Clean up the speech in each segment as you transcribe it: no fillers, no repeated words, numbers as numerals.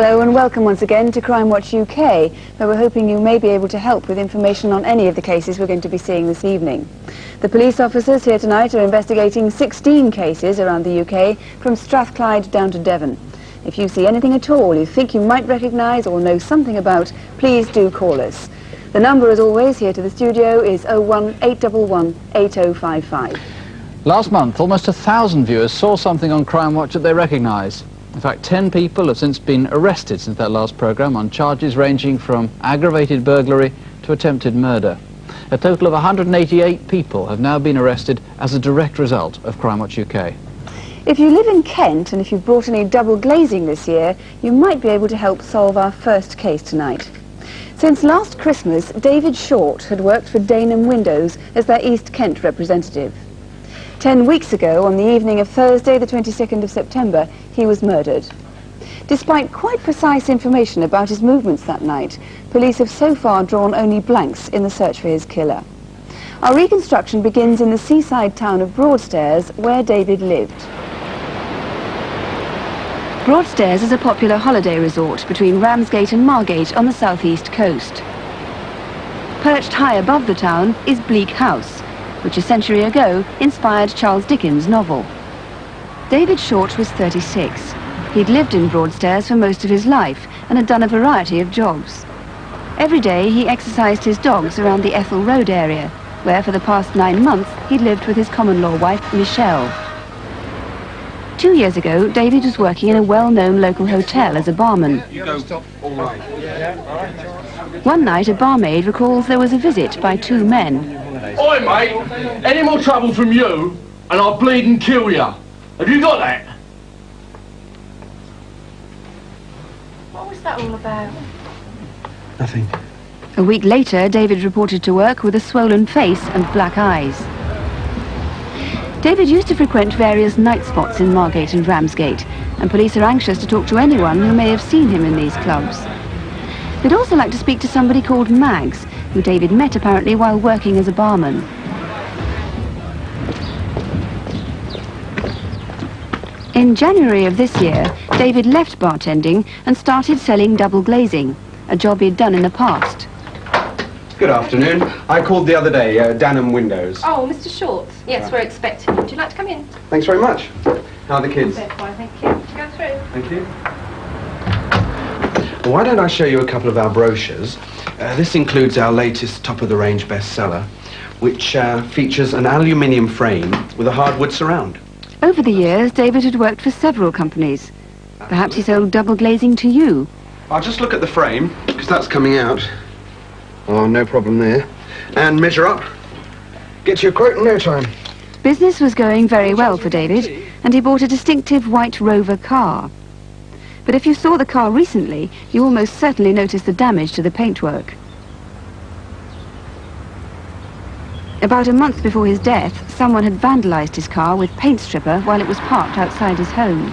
Hello and welcome once again to Crimewatch UK, where we're hoping you may be able to help with information on any of the cases we're going to be seeing this evening. The police officers here tonight are investigating 16 cases around the UK, from Strathclyde down to Devon. If you see anything at all you think you might recognise or know something about, please do call us. The number, as always, here to the studio is 01811 8055. Last month, almost 1,000 viewers saw something on Crimewatch that they recognise. In fact, 10 people have since been arrested since that last programme on charges ranging from aggravated burglary to attempted murder. A total of 188 people have now been arrested as a direct result of Crimewatch UK. If you live in Kent and if you've brought any double glazing this year, you might be able to help solve our first case tonight. Since last Christmas, David Short had worked for Danem Windows as their East Kent representative. 10 weeks ago, on the evening of Thursday, the 22nd of September, he was murdered. Despite quite precise information about his movements that night, police have so far drawn only blanks in the search for his killer. Our reconstruction begins in the seaside town of Broadstairs, where David lived. Broadstairs is a popular holiday resort between Ramsgate and Margate on the southeast coast. Perched high above the town is Bleak House, which a century ago inspired Charles Dickens' novel. David Short was 36. He'd lived in Broadstairs for most of his life and had done a variety of jobs. Every day he exercised his dogs around the Ethel Road area, where for the past 9 months he'd lived with his common-law wife, Michelle. 2 years ago, David was working in a well-known local hotel as a barman. One night, a barmaid recalls there was a visit by 2 men. Oi, mate, any more trouble from you, and I'll bleed and kill you. Have you got that? What was that all about? Nothing. A week later, David reported to work with a swollen face and black eyes. David used to frequent various night spots in Margate and Ramsgate, and police are anxious to talk to anyone who may have seen him in these clubs. They'd also like to speak to somebody called Mags, who David met apparently while working as a barman. In January of this year, David left bartending and started selling double glazing, a job he'd done in the past. Good afternoon. I called the other day, Danem Windows. Oh, Mr. Short. Yes, we're expecting you. Would you like to come in? Thanks very much. How are the kids? Very fine, thank you. Go through. Thank you. Well, why don't I show you a couple of our brochures? This includes our latest top-of-the-range bestseller, which features an aluminium frame with a hardwood surround. Over the years, David had worked for several companies. Perhaps he sold double glazing to you. I'll just look at the frame, because that's coming out. Oh, no problem there. And measure up. Get you a quote in no time. Business was going very well for David, and he bought a distinctive white Rover car. But if you saw the car recently, you almost certainly noticed the damage to the paintwork. About a month before his death, someone had vandalised his car with paint stripper while it was parked outside his home.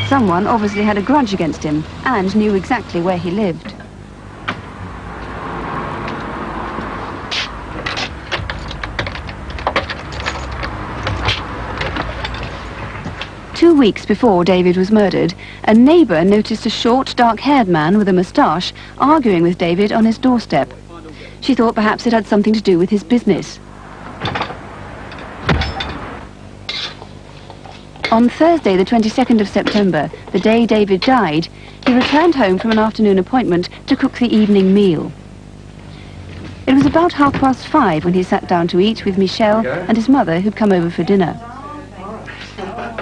Someone obviously had a grudge against him and knew exactly where he lived. Two weeks before David was murdered, a neighbour noticed a short, dark-haired man with a moustache arguing with David on his doorstep. She thought perhaps it had something to do with his business. On Thursday, the 22nd of September, the day David died, he returned home from an afternoon appointment to cook the evening meal. It was about 5:30 when he sat down to eat with Michelle and his mother, who'd come over for dinner.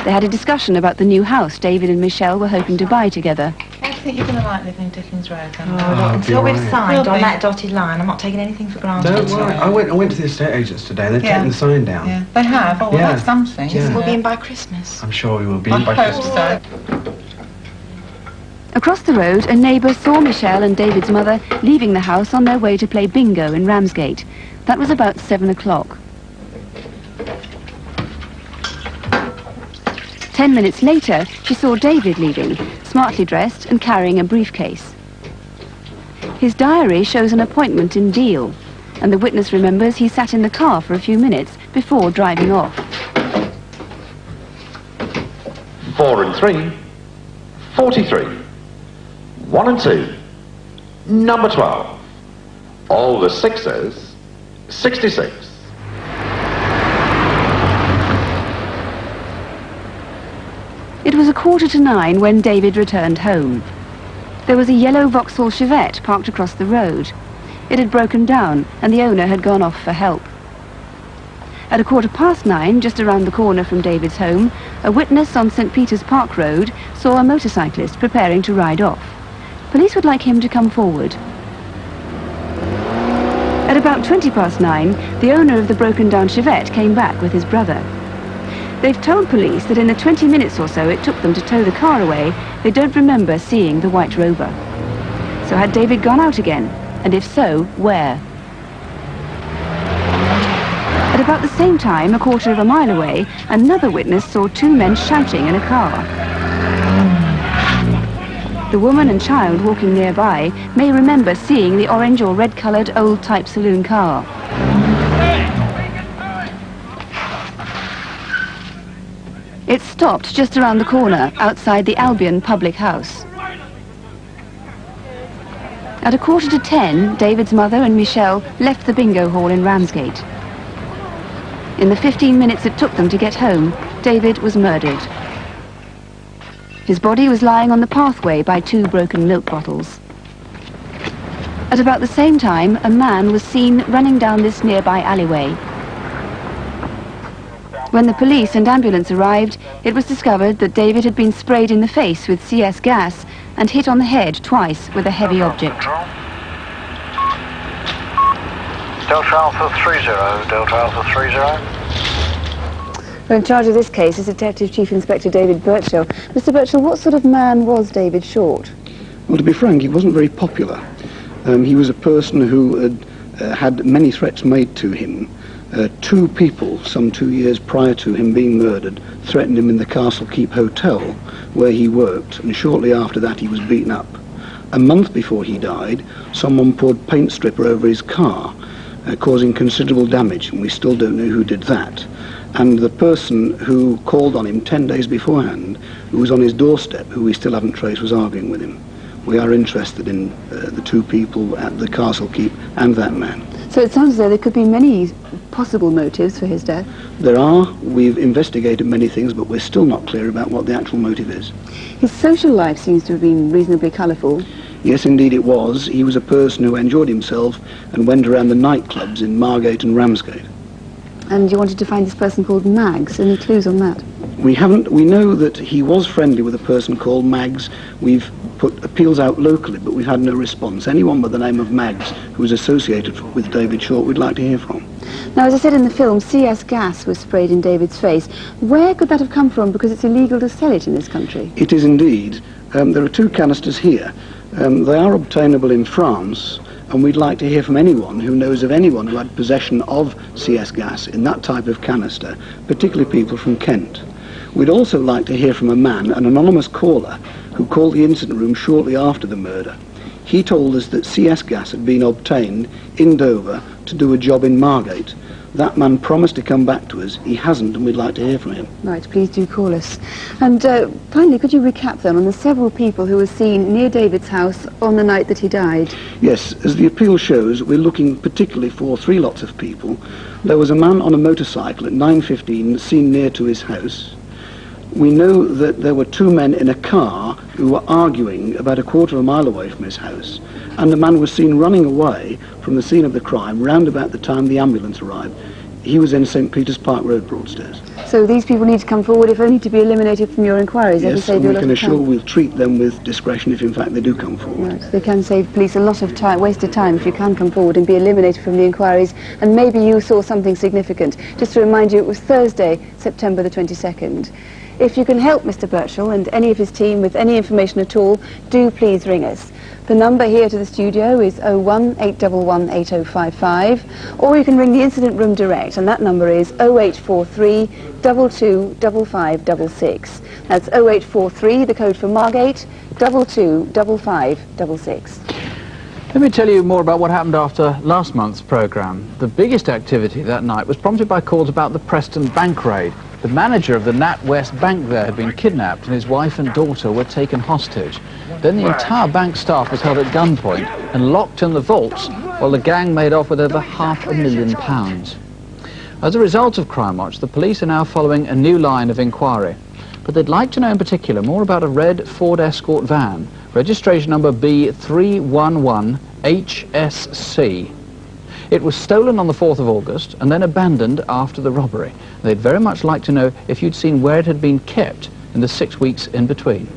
They had a discussion about the new house David and Michelle were hoping to buy together. I think you're going to like living in Dickens Road, then. Until we've signed on that dotted line, I'm not taking anything for granted. Don't worry. I went to the estate agents today. They've taken the sign down. Yeah, they have. Oh, well, that's something. Yeah. We'll be in by Christmas. I'm sure we will be in by I hope Christmas. so. Across the road, a neighbour saw Michelle and David's mother leaving the house on their way to play bingo in Ramsgate. That was about 7 o'clock. 10 minutes later, she saw David leaving, smartly dressed and carrying a briefcase. His diary shows an appointment in Deal, and the witness remembers he sat in the car for a few minutes before driving off. 4 and 3, 43. 1 and 2. Number 12. All the sixes, 66. It was 9:15 when David returned home. There was a yellow Vauxhall Chevette parked across the road. It had broken down and the owner had gone off for help. At 9:15, just around the corner from David's home, a witness on St. Peter's Park Road saw a motorcyclist preparing to ride off. Police would like him to come forward. At about 9:20, the owner of the broken-down Chevette came back with his brother. They've told police that in the 20 minutes or so it took them to tow the car away, they don't remember seeing the white Rover. So had David gone out again? And if so, where? At about the same time, 1/4 mile away, another witness saw 2 men shouting in a car. The woman and child walking nearby may remember seeing the orange or red-coloured old-type saloon car. It stopped just around the corner, outside the Albion public house. At 9:45, David's mother and Michelle left the bingo hall in Ramsgate. In the 15 minutes it took them to get home, David was murdered. His body was lying on the pathway by 2 broken milk bottles. At about the same time, a man was seen running down this nearby alleyway. When the police and ambulance arrived, it was discovered that David had been sprayed in the face with CS gas and hit on the head twice with a heavy object. Delta Alpha 30, Delta Alpha 30. Well, in charge of this case is Detective Chief Inspector David Birchall. Mr. Birchall, what sort of man was David Short? Well, to be frank, he wasn't very popular. He was a person who had many threats made to him. 2 people, some 2 years prior to him being murdered, threatened him in the Castle Keep Hotel where he worked, and shortly after that he was beaten up. A month before he died, someone poured paint stripper over his car, causing considerable damage, and we still don't know who did that. And the person who called on him 10 days beforehand, who was on his doorstep, who we still haven't traced, was arguing with him. We are interested in the 2 people at the Castle Keep and that man. So it sounds as though there could be many possible motives for his death. There are. We've investigated many things, but we're still not clear about what the actual motive is. His social life seems to have been reasonably colourful. Yes, indeed it was. He was a person who enjoyed himself and went around the nightclubs in Margate and Ramsgate. And you wanted to find this person called Mags. Any clues on that? We haven't. We know that he was friendly with a person called Mags. We've put appeals out locally, but we've had no response. Anyone by the name of Mags who is associated with David Short, we'd like to hear from. Now, as I said in the film, CS gas was sprayed in David's face. Where could that have come from? Because it's illegal to sell it in this country. It is indeed. There are 2 canisters here. They are obtainable in France, and we'd like to hear from anyone who knows of anyone who had possession of CS gas in that type of canister, particularly people from Kent. We'd also like to hear from a man, an anonymous caller, who called the incident room shortly after the murder. He told us that CS gas had been obtained in Dover to do a job in Margate. That man promised to come back to us. He hasn't, and we'd like to hear from him. Right, please do call us. And finally, could you recap then on the several people who were seen near David's house on the night that he died? Yes, as the appeal shows, we're looking particularly for 3 lots of people. There was a man on a motorcycle at 9:15 seen near to his house. We know that there were 2 men in a car who were arguing about 1/4 mile away from his house, and the man was seen running away from the scene of the crime round about the time the ambulance arrived. He was in St. Peter's Park Road, Broadstairs. So these people need to come forward, if only to be eliminated from your inquiries. Yes, and we can assure we'll treat them with discretion if in fact they do come forward. Right, they can save police a lot of time, wasted time, if you can come forward and be eliminated from the inquiries, and maybe you saw something significant. Just to remind you, it was Thursday, September the 22nd. If you can help Mr. Birchall and any of his team with any information at all, do please ring us. The number here to the studio is 01811 8055, or you can ring the incident room direct, and that number is 0843 225566. That's 0843, the code for Margate, 225566. Let me tell you more about what happened after last month's programme. The biggest activity that night was prompted by calls about the Preston bank raid. The manager of the NatWest Bank there had been kidnapped and his wife and daughter were taken hostage. Then the entire bank staff was held at gunpoint and locked in the vaults while the gang made off with over £500,000. As a result of Crimewatch, the police are now following a new line of inquiry. But they'd like to know in particular more about a red Ford Escort van, registration number B311HSC. It was stolen on the 4th of August and then abandoned after the robbery. They'd very much like to know if you'd seen where it had been kept in the 6 weeks in between.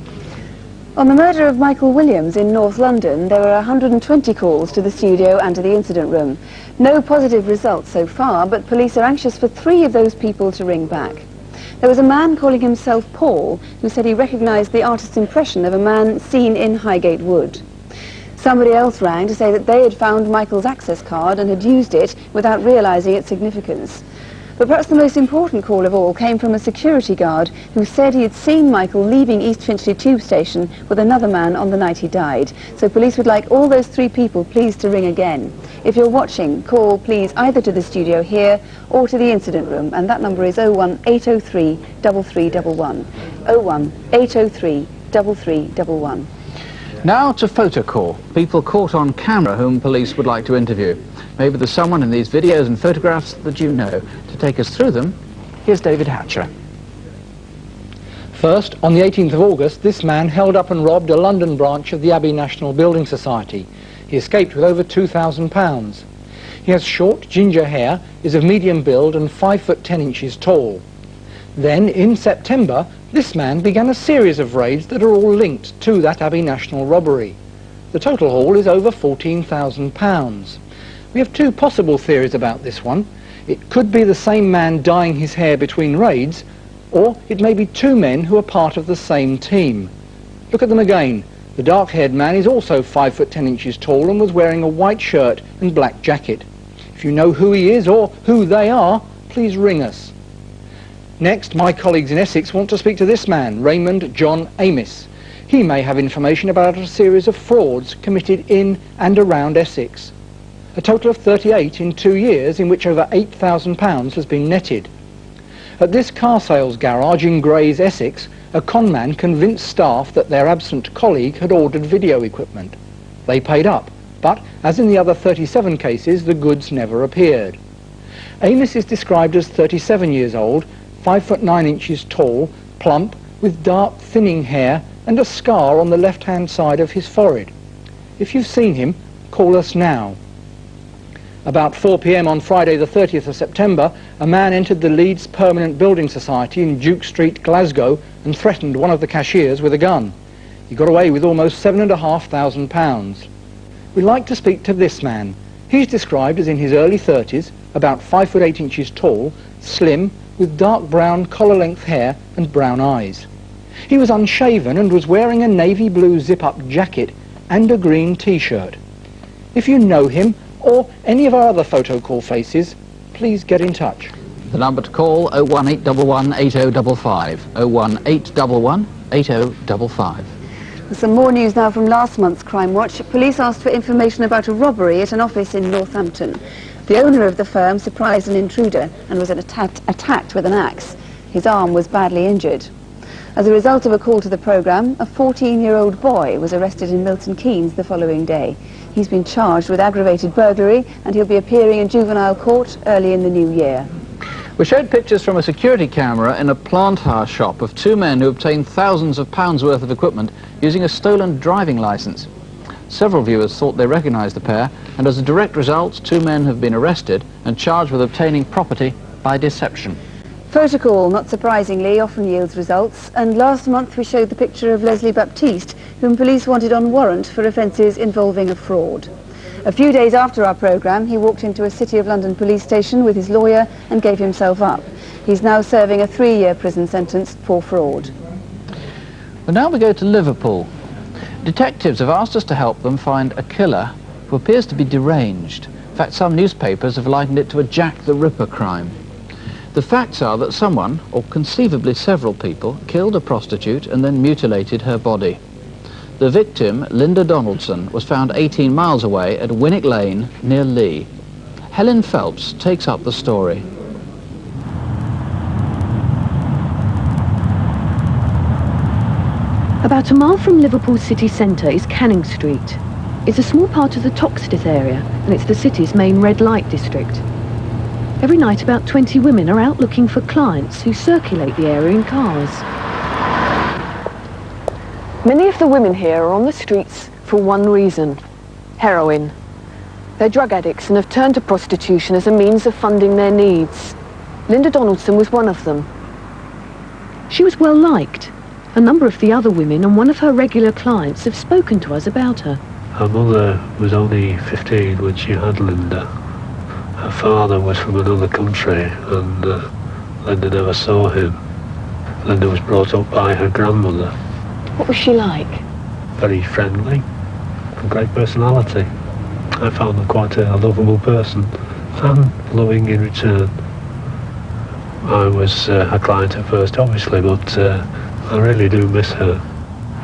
On the murder of Michael Williams in North London, there were 120 calls to the studio and to the incident room. No positive results so far, but police are anxious for 3 of those people to ring back. There was a man calling himself Paul who said he recognised the artist's impression of a man seen in Highgate Wood. Somebody else rang to say that they had found Michael's access card and had used it without realising its significance. But perhaps the most important call of all came from a security guard who said he had seen Michael leaving East Finchley tube station with another man on the night he died. So police would like all those 3 people please to ring again. If you're watching, call please either to the studio here or to the incident room, and that number is 01803 3311. 01803 3311. Now to photocall, people caught on camera whom police would like to interview. Maybe there's someone in these videos and photographs that you know. To take us through them, here's David Hatcher. First, on the 18th of August, this man held up and robbed a London branch of the Abbey National Building Society. He escaped with over £2,000. He has short, ginger hair, is of medium build and 5 foot 10 inches tall. Then, in September, this man began a series of raids that are all linked to that Abbey National robbery. The total haul is over £14,000. We have 2 possible theories about this one. It could be the same man dyeing his hair between raids, or it may be 2 men who are part of the same team. Look at them again. The dark-haired man is also 5 foot 10 inches tall and was wearing a white shirt and black jacket. If you know who he is or who they are, please ring us. Next, my colleagues in Essex want to speak to this man, Raymond John Amis. He may have information about a series of frauds committed in and around Essex. A total of 38 in 2 years, in which over £8,000 has been netted. At this car sales garage in Grays, Essex, a conman convinced staff that their absent colleague had ordered video equipment. They paid up, but, as in the other 37 cases, the goods never appeared. Amos is described as 37 years old, 5 foot 9 inches tall, plump, with dark thinning hair and a scar on the left-hand side of his forehead. If you've seen him, call us now. About 4 p.m. on Friday the 30th of September, a man entered the Leeds Permanent Building Society in Duke Street, Glasgow, and threatened one of the cashiers with a gun. He got away with almost £7,500. We'd like to speak to this man. He's described as in his early 30s, about 5 foot 8 inches tall, slim, with dark brown collar-length hair and brown eyes. He was unshaven and was wearing a navy blue zip-up jacket and a green t-shirt. If you know him or any of our other photo call faces, please get in touch. The number to call, 01811 8055, 01811 8055. Some more news now from last month's Crimewatch. Police asked for information about a robbery at an office in Northampton. The owner of the firm surprised an intruder and was attacked with an axe. His arm was badly injured. As a result of a call to the programme, a 14-year-old boy was arrested in Milton Keynes the following day. He's been charged with aggravated burglary and he'll be appearing in juvenile court early in the new year. We showed pictures from a security camera in a plant hire shop of 2 men who obtained thousands of pounds worth of equipment using a stolen driving licence. Several viewers thought they recognised the pair, and as a direct result, 2 men have been arrested and charged with obtaining property by deception. Photocall, not surprisingly, often yields results, and last month we showed the picture of Leslie Baptiste, whom police wanted on warrant for offences involving a fraud. A few days after our programme, he walked into a City of London police station with his lawyer and gave himself up. He's now serving a 3-year prison sentence for fraud. Well, now we go to Liverpool. Detectives have asked us to help them find a killer who appears to be deranged. In fact, some newspapers have likened it to a Jack the Ripper crime. The facts are that someone, or conceivably several people, killed a prostitute and then mutilated her body. The victim, Linda Donaldson, was found 18 miles away at Winnick Lane near Lee. Helen Phelps takes up the story. About a mile from Liverpool city centre is Canning Street. It's a small part of the Toxteth area, and it's the city's main red light district. Every night about 20 women are out looking for clients who circulate the area in cars. Many of the women here are on the streets for one reason: heroin. They're drug addicts and have turned to prostitution as a means of funding their needs. Linda Donaldson was one of them. She was well liked. A number of the other women and one of her regular clients have spoken to us about her. Her mother was only 15 when she had Linda. Her father was from another country and Linda never saw him. Linda was brought up by her grandmother. What was she like? Very friendly, a great personality. I found her quite a lovable person and loving in return. I was her client at first, obviously, but I really do miss her.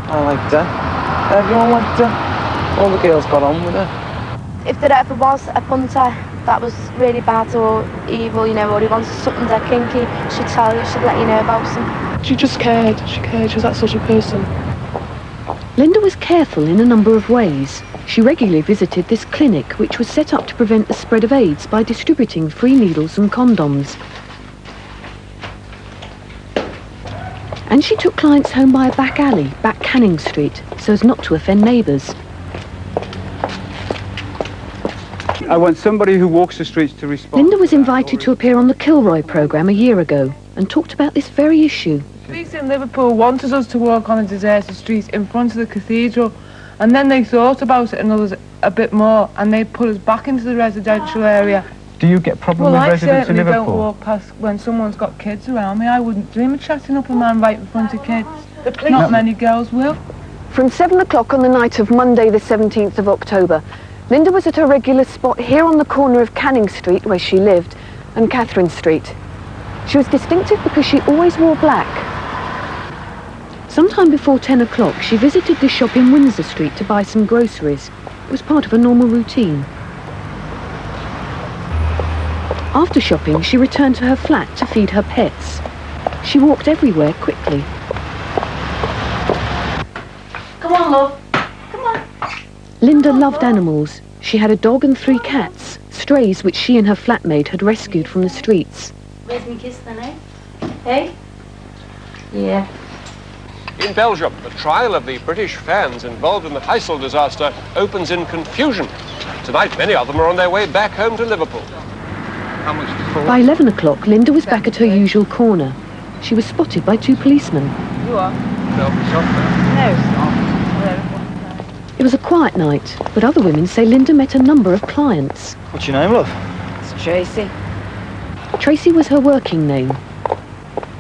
I liked her. Everyone liked her. All the girls got on with her. If there ever was a punter that was really bad or evil, you know, or he wanted something that kinky, she'd tell you, she'd let you know about them. She just cared. She cared. She was that sort of person. Linda was careful in a number of ways. She regularly visited this clinic, which was set up to prevent the spread of AIDS by distributing free needles and condoms. And she took clients home by a back alley, back Canning Street, so as not to offend neighbours. I want somebody who walks the streets to respond. Linda was invited to appear on the Kilroy programme a year ago and talked about this very issue. Police in Liverpool wanted us to walk on a deserted street in front of the cathedral, and then they thought about it and others a bit more, and they put us back into the residential area. Do you get problems with residents in Well, I certainly Liverpool? don't walk past when someone's got kids around me. I wouldn't dream of chatting up a man right in front of kids. Not many girls will. From 7 o'clock on the night of Monday the 17th of October, Linda was at her regular spot here on the corner of Canning Street, where she lived, and Catherine Street. She was distinctive because she always wore black. Sometime before 10 o'clock, she visited this shop in Windsor Street to buy some groceries. It was part of a normal routine. After shopping, she returned to her flat to feed her pets. She walked everywhere quickly. Come on, love. Come on. Linda loved animals. She had a dog and 3 cats, strays which she and her flatmate had rescued from the streets. Where's my kiss then, eh? Hey? Yeah. In Belgium, the trial of the British fans involved in the Heysel disaster opens in confusion. Tonight, many of them are on their way back home to Liverpool. How much before? By 11 o'clock, Linda was back at her usual corner. She was spotted by 2 policemen. You are? No. It was a quiet night, but other women say Linda met a number of clients. What's your name, love? It's Tracy. Tracy was her working name.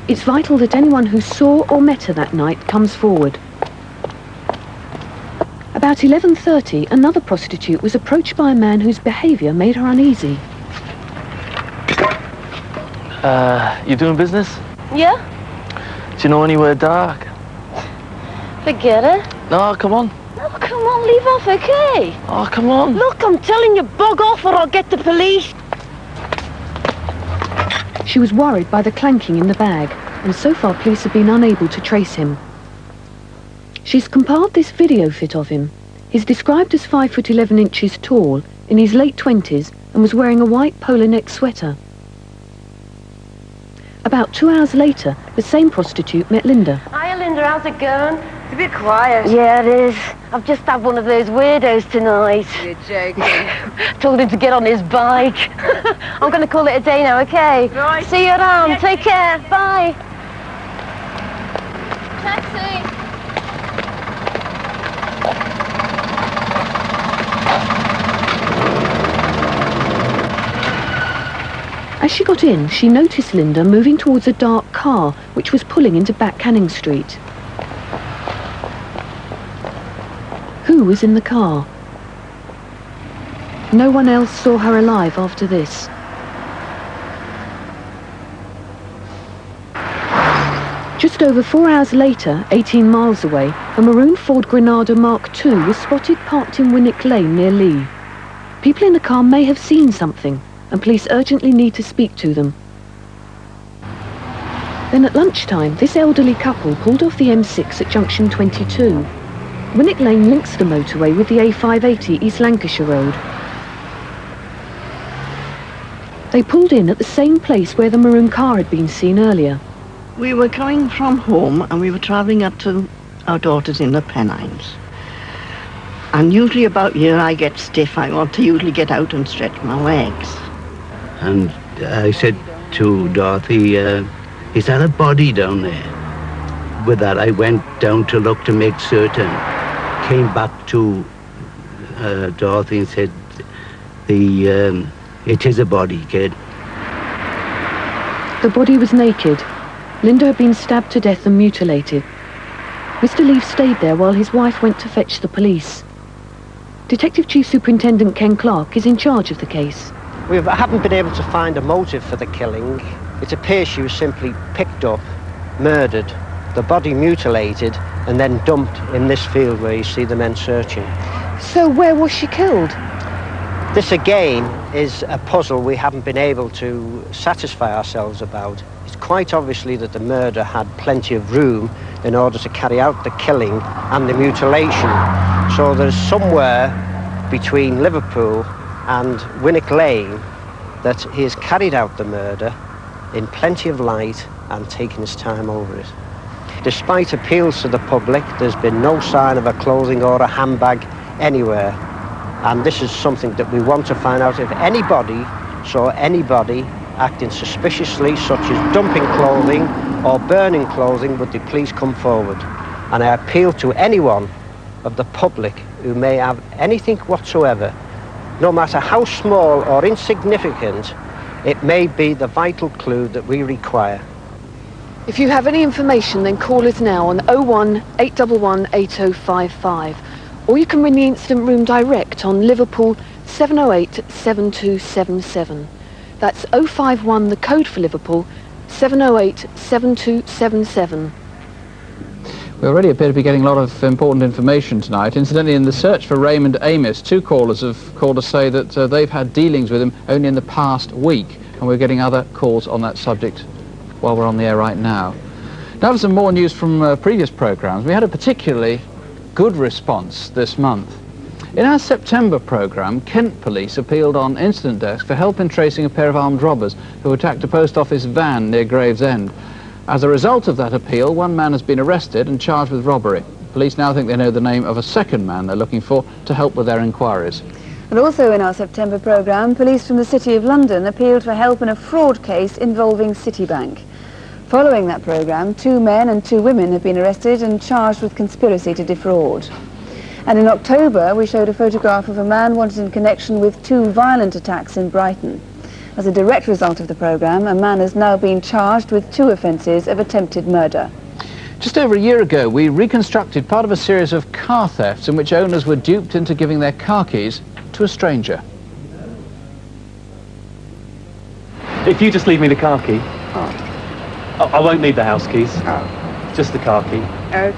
It's vital that anyone who saw or met her that night comes forward. About 11:30, another prostitute was approached by a man whose behaviour made her uneasy. You doing business? Yeah? Do you know anywhere dark? Forget it. No, come on. Oh, come on, leave off, okay? Oh, come on. Look, I'm telling you, bug off or I'll get the police. She was worried by the clanking in the bag, and so far police have been unable to trace him. She's compiled this video fit of him. He's described as 5'11" tall, in his late 20s, and was wearing a white polo neck sweater. About 2 hours later, the same prostitute met Linda. Hiya, Linda, how's it going? It's a bit quiet. Yeah, it is. I've just had one of those weirdos tonight. You're joking. Told him to get on his bike. I'm going to call it a day now, okay? Right. See you around. Yeah, Take care. Bye. Taxi. As she got in, she noticed Linda moving towards a dark car which was pulling into back Canning Street. Who was in the car? No one else saw her alive after this. Just over 4 hours later, 18 miles away, a maroon Ford Granada Mark II was spotted parked in Winnick Lane near Lee. People in the car may have seen something, and police urgently need to speak to them. Then at lunchtime, this elderly couple pulled off the M6 at junction 22. Winnick Lane links the motorway with the A580 East Lancashire Road. They pulled in at the same place where the maroon car had been seen earlier. We were coming from home and we were travelling up to our daughter's in the Pennines. And usually about here I get stiff. I want to usually get out and stretch my legs. And I said to Dorothy, is that a body down there? With that I went down to look to make certain. Came back to Dorothy and said, it is a body, kid. The body was naked. Linda had been stabbed to death and mutilated. Mr. Leaf stayed there while his wife went to fetch the police. Detective Chief Superintendent Ken Clark is in charge of the case. We haven't been able to find a motive for the killing. It appears she was simply picked up, murdered, the body mutilated, and then dumped in this field where you see the men searching. So where was she killed? This again is a puzzle we haven't been able to satisfy ourselves about. It's quite obviously that the murder had plenty of room in order to carry out the killing and the mutilation. So there's somewhere between Liverpool and Winnick Lane that he has carried out the murder in plenty of light and taken his time over it. Despite appeals to the public, there's been no sign of a clothing or a handbag anywhere. And this is something that we want to find out. If anybody saw anybody acting suspiciously, such as dumping clothing or burning clothing, would the police come forward? And I appeal to anyone of the public who may have anything whatsoever, no matter how small or insignificant, it may be the vital clue that we require. If you have any information, then call us now on 01 811 8055. Or you can ring the incident room direct on Liverpool 708 7277. That's 051, the code for Liverpool, 708 7277. We already appear to be getting a lot of important information tonight. Incidentally, in the search for Raymond Amis, 2 callers have called to say that they've had dealings with him only in the past week, and we're getting other calls on that subject while we're on the air right now. Now for some more news from previous programmes. We had a particularly good response this month. In our September programme, Kent Police appealed on Incident Desk for help in tracing a pair of armed robbers who attacked a post office van near Gravesend. As a result of that appeal, 1 man has been arrested and charged with robbery. Police now think they know the name of a 2nd man they're looking for to help with their inquiries. And also in our September programme, police from the City of London appealed for help in a fraud case involving Citibank. Following that programme, 2 men and 2 women have been arrested and charged with conspiracy to defraud. And in October, we showed a photograph of a man wanted in connection with 2 violent attacks in Brighton. As a direct result of the programme, a man has now been charged with 2 offences of attempted murder. Just over a year ago, we reconstructed part of a series of car thefts in which owners were duped into giving their car keys to a stranger. If you just leave me the car key, I won't need the house keys, just the car key. Okay.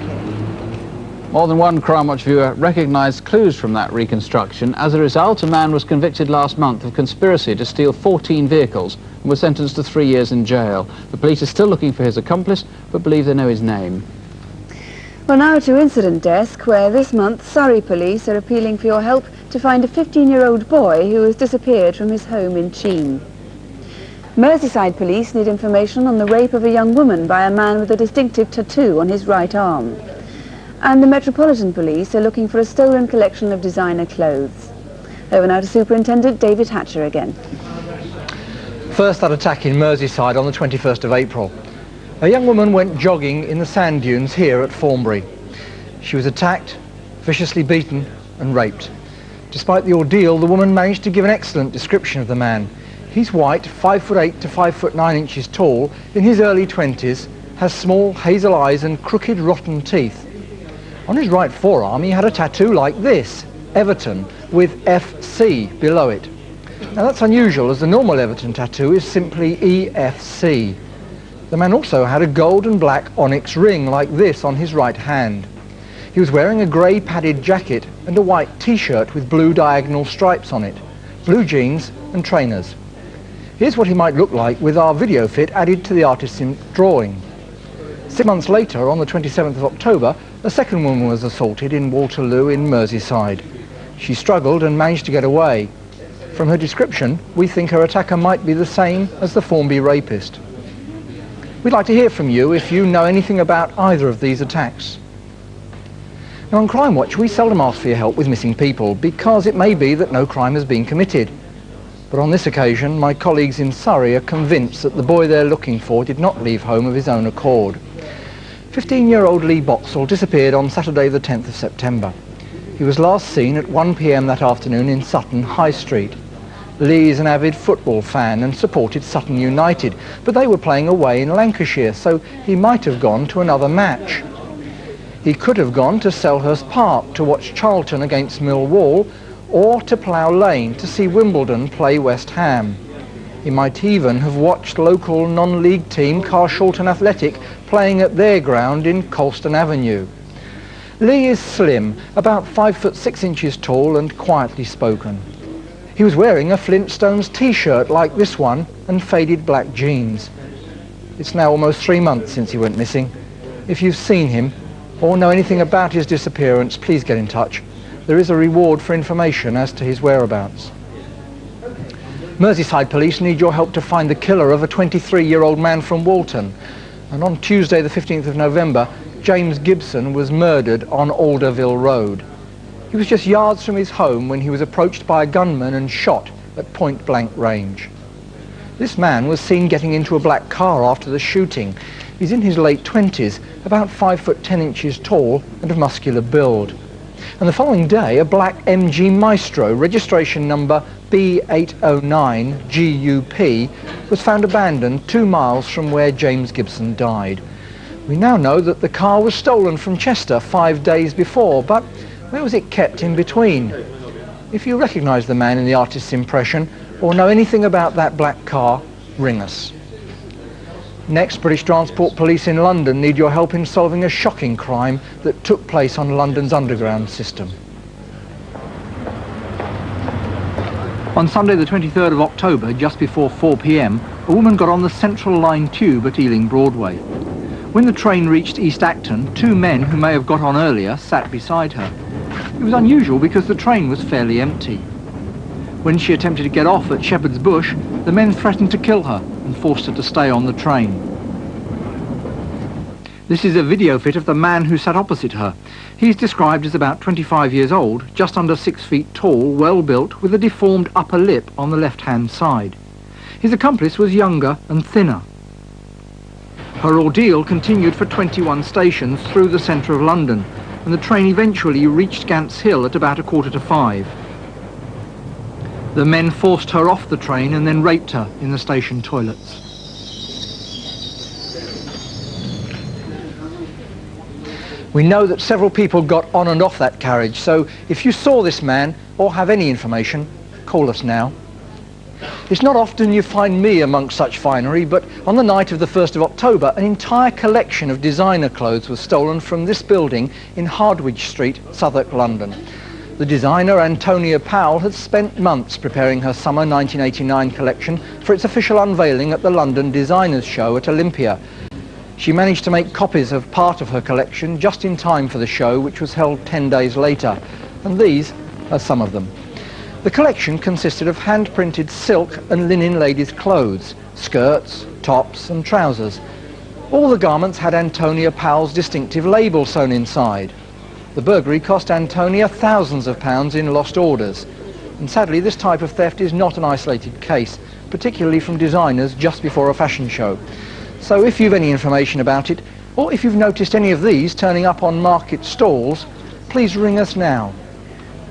More than one Crimewatch viewer recognised clues from that reconstruction. As a result, a man was convicted last month of conspiracy to steal 14 vehicles and was sentenced to 3 years in jail. The police are still looking for his accomplice, but believe they know his name. Well, now to Incident Desk, where this month Surrey police are appealing for your help to find a 15-year-old boy who has disappeared from his home in Cheam. Merseyside police need information on the rape of a young woman by a man with a distinctive tattoo on his right arm. And the Metropolitan Police are looking for a stolen collection of designer clothes. Over now to Superintendent David Hatcher again. First, that attack in Merseyside on the 21st of April. A young woman went jogging in the sand dunes here at Thornbury. She was attacked, viciously beaten and raped. Despite the ordeal, the woman managed to give an excellent description of the man. He's white, 5'8" to 5'9" tall, in his early 20s, has small hazel eyes and crooked rotten teeth. On his right forearm he had a tattoo like this, Everton, with FC below it. Now that's unusual, as the normal Everton tattoo is simply EFC. The man also had a gold and black onyx ring like this on his right hand. He was wearing a grey padded jacket and a white t-shirt with blue diagonal stripes on it, blue jeans and trainers. Here's what he might look like with our video fit added to the artist's drawing. 6 months later, on the 27th of October, a second woman was assaulted in Waterloo in Merseyside. She struggled and managed to get away. From her description, we think her attacker might be the same as the Formby rapist. We'd like to hear from you if you know anything about either of these attacks. Now, on Crimewatch, we seldom ask for your help with missing people because it may be that no crime has been committed. But on this occasion, my colleagues in Surrey are convinced that the boy they're looking for did not leave home of his own accord. 15-year-old Lee Boxall disappeared on Saturday the 10th of September. He was last seen at 1 p.m. that afternoon in Sutton High Street. Lee is an avid football fan and supported Sutton United, but they were playing away in Lancashire, so he might have gone to another match. He could have gone to Selhurst Park to watch Charlton against Millwall, or to Plough Lane to see Wimbledon play West Ham. He might even have watched local non-league team Carshalton Athletic playing at their ground in Colston Avenue. Lee is slim, about 5'6" tall and quietly spoken. He was wearing a Flintstones t-shirt like this one and faded black jeans. It's now almost 3 months since he went missing. If you've seen him or know anything about his disappearance, please get in touch. There is a reward for information as to his whereabouts. Merseyside police need your help to find the killer of a 23-year-old man from Walton. And on Tuesday the 15th of November, James Gibson was murdered on Alderville Road. He was just yards from his home when he was approached by a gunman and shot at point-blank range. This man was seen getting into a black car after the shooting. He's in his late 20s, about 5'10" tall and of muscular build. And the following day, a black MG Maestro, registration number B809GUP, was found abandoned 2 miles from where James Gibson died. We now know that the car was stolen from Chester 5 days before, but where was it kept in between? If you recognise the man in the artist's impression or know anything about that black car, ring us. Next, British Transport Police in London need your help in solving a shocking crime that took place on London's underground system. On Sunday the 23rd of October, just before 4 p.m, a woman got on the Central Line tube at Ealing Broadway. When the train reached East Acton, 2 men who may have got on earlier sat beside her. It was unusual because the train was fairly empty. When she attempted to get off at Shepherd's Bush, the men threatened to kill her and forced her to stay on the train. This is a video fit of the man who sat opposite her. He's described as about 25 years old, just under 6 feet tall, well built, with a deformed upper lip on the left-hand side. His accomplice was younger and thinner. Her ordeal continued for 21 stations through the centre of London, and the train eventually reached Gants Hill at about 5:15. The men forced her off the train and then raped her in the station toilets. We know that several people got on and off that carriage, so if you saw this man or have any information, call us now. It's not often you find me amongst such finery, but on the night of the 1st of October, an entire collection of designer clothes was stolen from this building in Hardwidge Street, Southwark, London. The designer, Antonia Powell, had spent months preparing her summer 1989 collection for its official unveiling at the London Designers Show at Olympia. She managed to make copies of part of her collection just in time for the show, which was held 10 days later, and these are some of them. The collection consisted of hand-printed silk and linen ladies' clothes, skirts, tops and trousers. All the garments had Antonia Powell's distinctive label sewn inside. The burglary cost Antonia thousands of pounds in lost orders. And sadly, this type of theft is not an isolated case, particularly from designers just before a fashion show. So if you've any information about it, or if you've noticed any of these turning up on market stalls, please ring us now.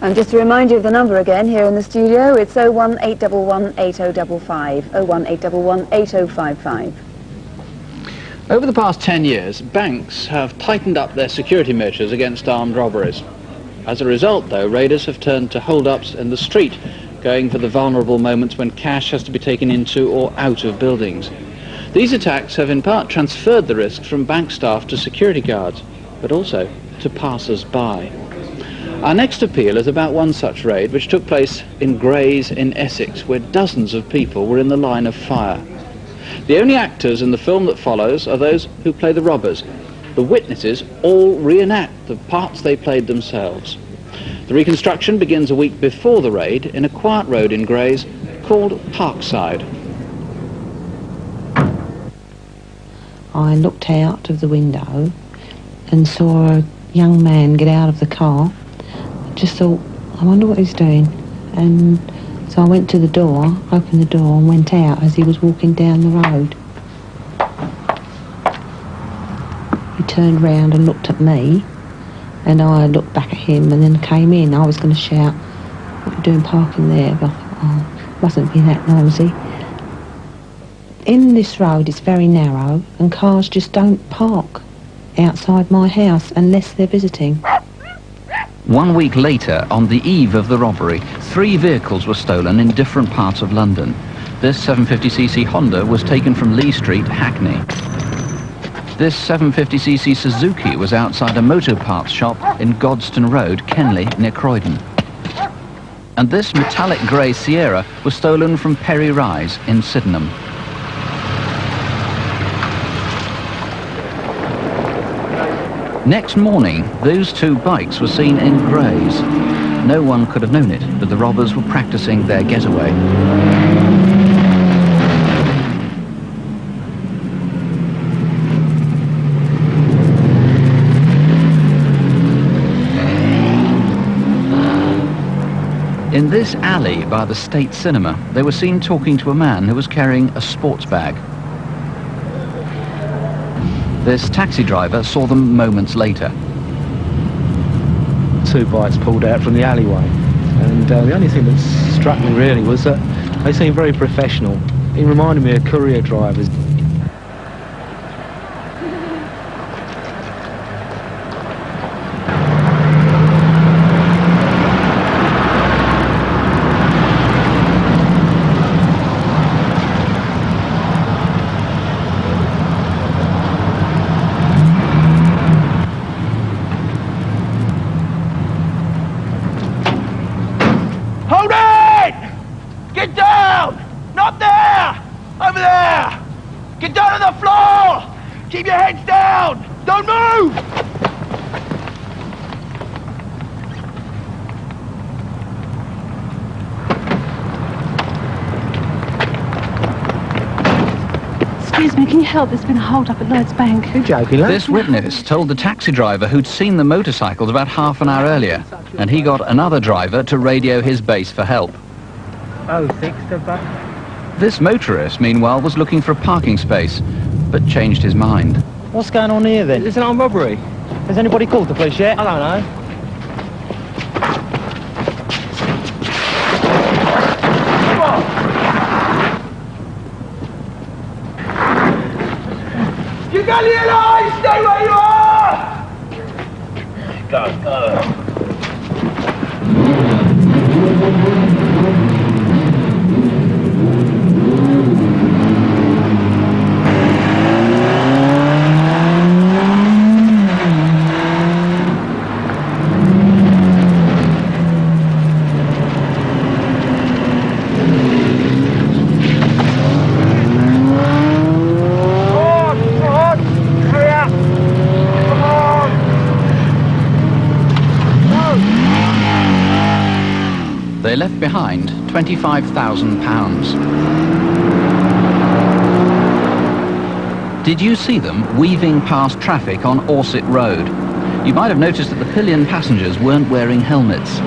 And just to remind you of the number again here in the studio, it's 01811 8055, 01811 8055. Over the past 10 years, banks have tightened up their security measures against armed robberies. As a result, though, raiders have turned to hold-ups in the street, going for the vulnerable moments when cash has to be taken into or out of buildings. These attacks have in part transferred the risk from bank staff to security guards, but also to passers-by. Our next appeal is about one such raid which took place in Grays in Essex, where dozens of people were in the line of fire. The only actors in the film that follows are those who play the robbers. The witnesses all reenact the parts they played themselves. The reconstruction begins a week before the raid in a quiet road in Grays called Parkside. I looked out of the window and saw a young man get out of the car. I just thought, I wonder what he's doing. And so I went to the door, opened the door and went out as he was walking down the road. He turned round and looked at me, and I looked back at him and then came in. I was going to shout, "What are you doing parking there?" But I thought, oh, mustn't be that nosy. In this road, it's very narrow, and cars just don't park outside my house unless they're visiting. 1 week later, on the eve of the robbery, 3 vehicles were stolen in different parts of London. This 750cc Honda was taken from Lee Street, Hackney. This 750cc Suzuki was outside a motor parts shop in Godstone Road, Kenley, near Croydon. And this metallic grey Sierra was stolen from Perry Rise in Sydenham. Next morning, those 2 bikes were seen in Grays. No one could have known it, but the robbers were practicing their getaway. In this alley by the State Cinema, they were seen talking to a man who was carrying a sports bag. This taxi driver saw them moments later. 2 bikes pulled out from the alleyway, and the only thing that struck me really was that they seemed very professional. It reminded me of courier drivers. Keep your heads down! Don't move! Excuse me, can you help? There's been a hold-up at Lloyd's Bank. You're joking, lad? This witness told the taxi driver who'd seen the motorcycles about half an hour earlier, and he got another driver to radio his base for help. 06 to back. This motorist, meanwhile, was looking for a parking space, but changed his mind. What's going on here then? It's an armed robbery. Has anybody called the police yet? I don't know. You got the line! Stay where you are! Go. They left behind £25,000. Did you see them weaving past traffic on Orsett Road? You might have noticed that the pillion passengers weren't wearing helmets.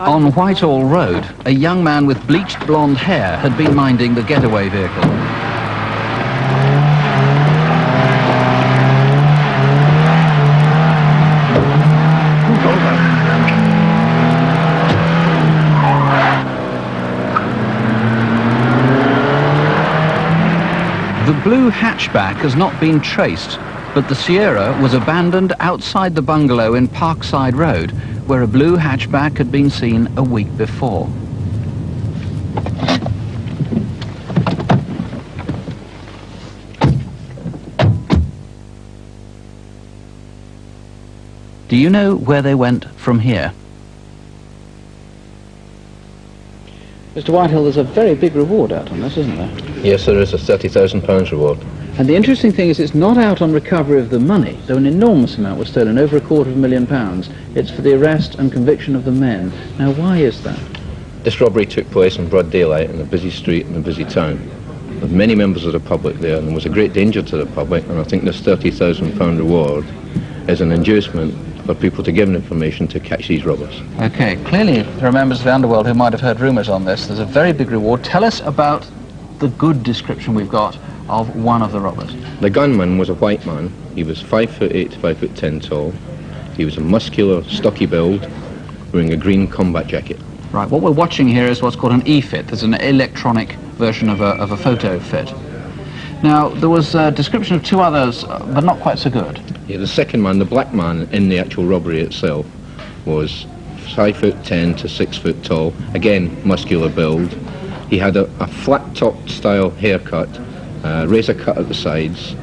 On Whitehall Road, a young man with bleached blonde hair had been minding the getaway vehicle. The blue hatchback has not been traced, but the Sierra was abandoned outside the bungalow in Parkside Road, where a blue hatchback had been seen a week before. Do you know where they went from here? Mr. Whitehill, there's a very big reward out on this, isn't there? Yes, there is a £30,000 reward. And the interesting thing is it's not out on recovery of the money, though an enormous amount was stolen, over £250,000. It's for the arrest and conviction of the men. Now, why is that? This robbery took place in broad daylight in a busy street in a busy town, with many members of the public there, and there was a great danger to the public, and I think this £30,000 reward is an inducement for people to give information to catch these robbers. Okay, clearly there are members of the underworld who might have heard rumours on this. There's a very big reward. Tell us about the good description we've got of one of the robbers. The gunman was a white man. He was 5'8" to 5'10" tall. He was a muscular, stocky build, wearing a green combat jacket. Right, what we're watching here is what's called an e-fit. There's an electronic version of a photo fit. Now, there was a description of two others, but not quite so good. Yeah, the second man, the black man in the actual robbery itself, was 5'10" to 6 foot tall. Again, muscular build. He had a flat-topped style haircut, razor cut at the sides,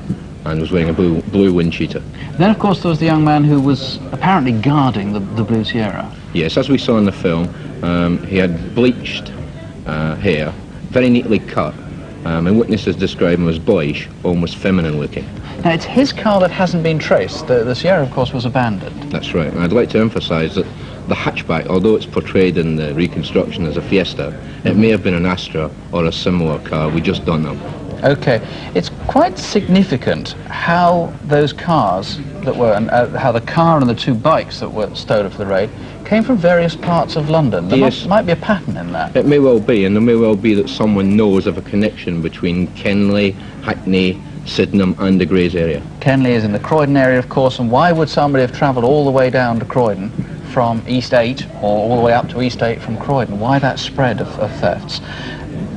and was wearing a blue wind cheater. Then, of course, there was the young man who was apparently guarding the Blue Sierra. Yes, as we saw in the film, he had bleached hair, very neatly cut, and witnesses describe him as boyish, almost feminine looking. Now, it's his car that hasn't been traced. The Sierra, of course, was abandoned. That's right, and I'd like to emphasise that the hatchback, although it's portrayed in the reconstruction as a Fiesta, it may have been an Astra or a similar car, we just don't know. Okay, it's quite significant how those cars that were, and how the car and the two bikes that were stolen for the raid came from various parts of London. There might be a pattern in that. It may well be, and there may well be that someone knows of a connection between Kenley, Hackney, Sydenham and the Grays area. Kenley is in the Croydon area, of course, and why would somebody have travelled all the way down to Croydon from East 8, or all the way up to East 8 from Croydon? Why that spread of thefts?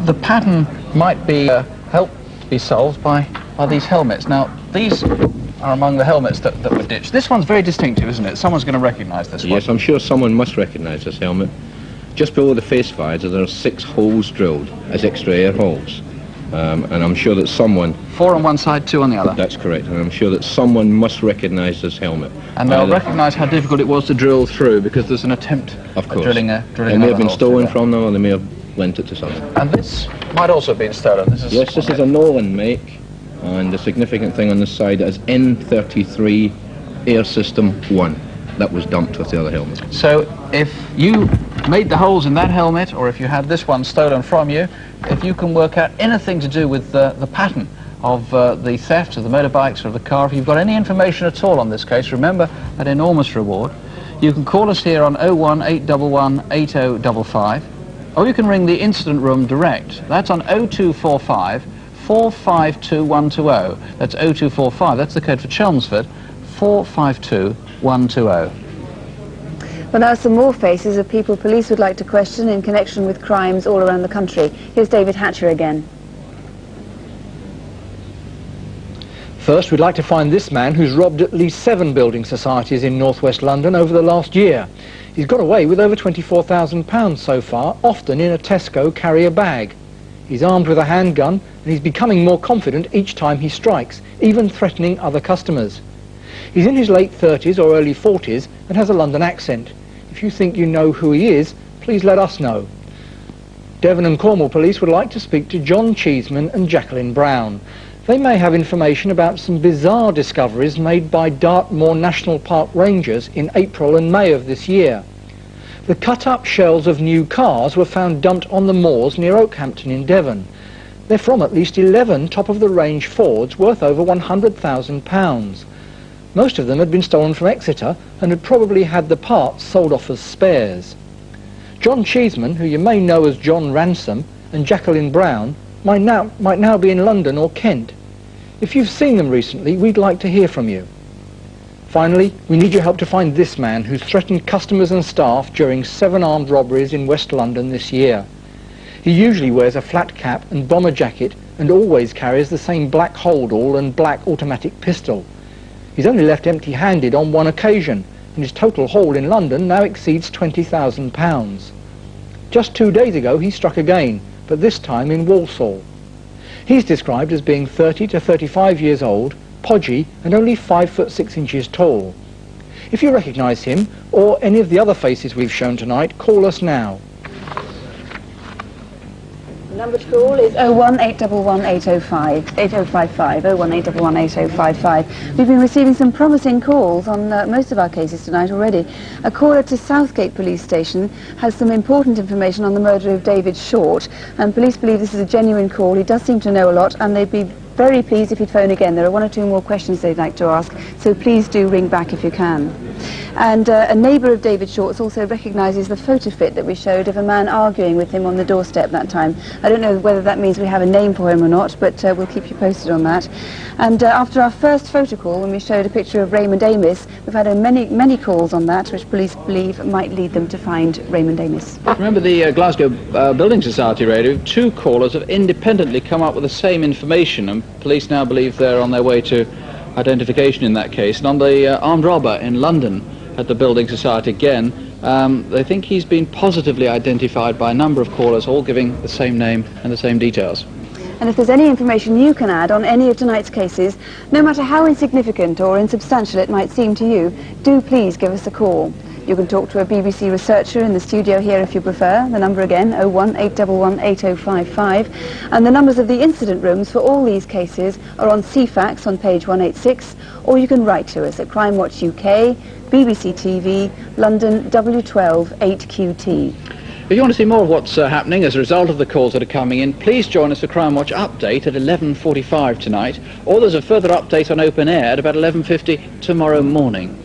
The pattern might be helped to be solved by these helmets. Now, these are among the helmets that were ditched. This one's very distinctive, isn't it? Someone's going to recognise this one. Yes, I'm sure someone must recognise this helmet. Just below the face visor, there are 6 holes drilled as extra air holes. And I'm sure that someone... 4 on one side, 2 on the other. That's correct, and I'm sure that someone must recognise this helmet. And they'll recognise how difficult it was to drill through, because there's an attempt at drilling It may have been stolen from them, or they may have lent it to someone. And this might also have been stolen. This is a Nolan make, and the significant thing on this side is N33 Air System 1. That was dumped with the other helmet. So if you made the holes in that helmet, or if you had this one stolen from you, if you can work out anything to do with the pattern of the theft of the motorbikes or of the car, if you've got any information at all on this case, remember that enormous reward. You can call us here on 01811 8055, or you can ring the incident room direct. That's on 0245 452 120. That's 0245, that's the code for Chelmsford, 452 120. Well, now some more faces of people police would like to question in connection with crimes all around the country. Here's David Hatcher again. First, we'd like to find this man who's robbed at least 7 building societies in northwest London over the last year. He's got away with over £24,000 so far, often in a Tesco carrier bag. He's armed with a handgun, and he's becoming more confident each time he strikes, even threatening other customers. He's in his late 30s or early 40s and has a London accent. If you think you know who he is, please let us know. Devon and Cornwall Police would like to speak to John Cheeseman and Jacqueline Brown. They may have information about some bizarre discoveries made by Dartmoor National Park Rangers in April and May of this year. The cut-up shells of new cars were found dumped on the moors near Oakhampton in Devon. They're from at least 11 top-of-the-range Fords worth over £100,000. Most of them had been stolen from Exeter and had probably had the parts sold off as spares. John Cheeseman, who you may know as John Ransom, and Jacqueline Brown might now be in London or Kent. If you've seen them recently, we'd like to hear from you. Finally, we need your help to find this man who's threatened customers and staff during 7 armed robberies in West London this year. He usually wears a flat cap and bomber jacket and always carries the same black holdall and black automatic pistol. He's only left empty-handed on 1 occasion, and his total haul in London now exceeds £20,000. Just 2 days ago he struck again, but this time in Walsall. He's described as being 30 to 35 years old, podgy and only 5 foot 6 inches tall. If you recognise him or any of the other faces we've shown tonight, call us now. The number to call is 01811 8055, 01811 8055. We've been receiving some promising calls on most of our cases tonight already. A caller to Southgate Police Station has some important information on the murder of David Short, and police believe this is a genuine call. He does seem to know a lot, and they'd be very pleased if he'd phone again. There are 1 or 2 more questions they'd like to ask, so please do ring back if you can. And a neighbour of David Short's also recognises the photo fit that we showed of a man arguing with him on the doorstep that time. I don't know whether that means we have a name for him or not, but we'll keep you posted on that. And after our first photo call, when we showed a picture of Raymond Amis, we've had many calls on that, which police believe might lead them to find Raymond Amis. Remember the Glasgow Building Society radio? 2 callers have independently come up with the same information, and police now believe they're on their way to identification in that case. And on the armed robber in London at the Building Society again, they think he's been positively identified by a number of callers, all giving the same name and the same details. And if there's any information you can add on any of tonight's cases, no matter how insignificant or insubstantial it might seem to you, do please give us a call. You can talk to a BBC researcher in the studio here if you prefer. The number again, 01811 8055. And the numbers of the incident rooms for all these cases are on CFAX on page 186, or you can write to us at Crimewatch UK, BBC TV, London W12 8QT. If you want to see more of what's happening as a result of the calls that are coming in, please join us for Crimewatch Update at 11:45 tonight, or there's a further update on Open Air at about 11:50 tomorrow morning.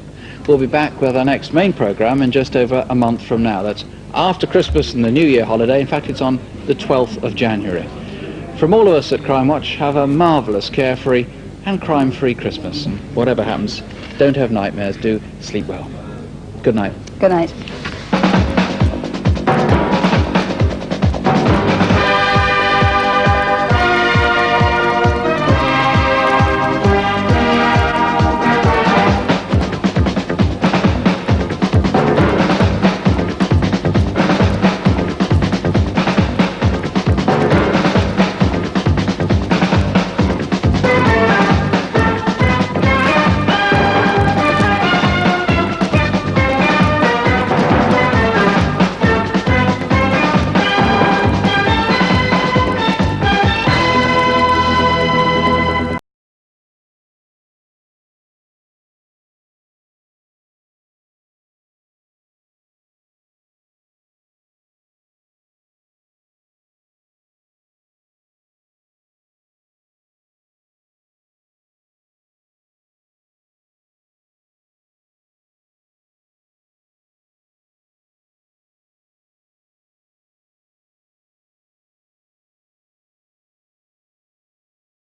We'll be back with our next main programme in just over a month from now. That's after Christmas and the New Year holiday. In fact, it's on the 12th of January. From all of us at Crimewatch, have a marvellous, carefree and crime-free Christmas. And whatever happens, don't have nightmares, do sleep well. Good night. Good night.